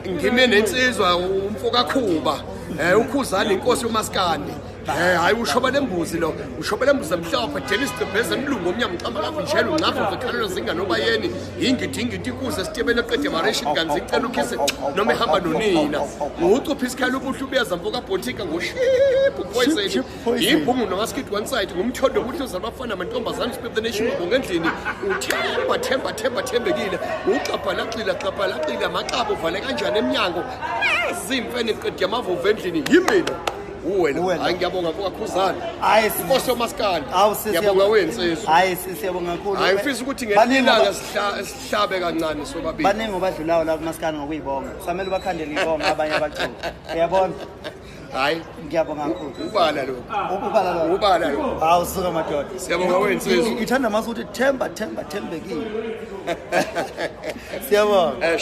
ngime nensizwa umfoka Khuba ukhuzana inkosi yomaskandi hayi ushobele embuzi lo ushobele embuzi emhlophe Dennis Debeza emlungu omnyama uqamba lapho njalo ngapha vekhalelo zinga noba yeni ingidi inkuze sitebele qede maration kanzi icela ukhise noma ehamba nonina ngucuphi isikhala ubuhle ubeza mfoka Botika ngoship poison yibhungu nomaskid one side ngumthondo ubuhle uzabafana amantombazana speak the nation ngendlini thembekile uqapha laqila amaqabo vale kanjani eminyango zimfene qede amavuvu endlini yimina uwena hayi ngiyabonga mfoka Khuzana inkosi yomaskandi ngiyabonga wensizwa hayi siyabonga kakhulu hayi ngifisa ukuthi ngelilanga sihlabe kancane sobabili baningi obadlulayo la kumaskandi ngokuyibonga samele bakhandele ibonga abanye abaculi uyabona hayi ngiyabonga kakhulu ubala lo hawu suka madoda siyabonga wensizwa ithanda masuthi thembekile siyabonga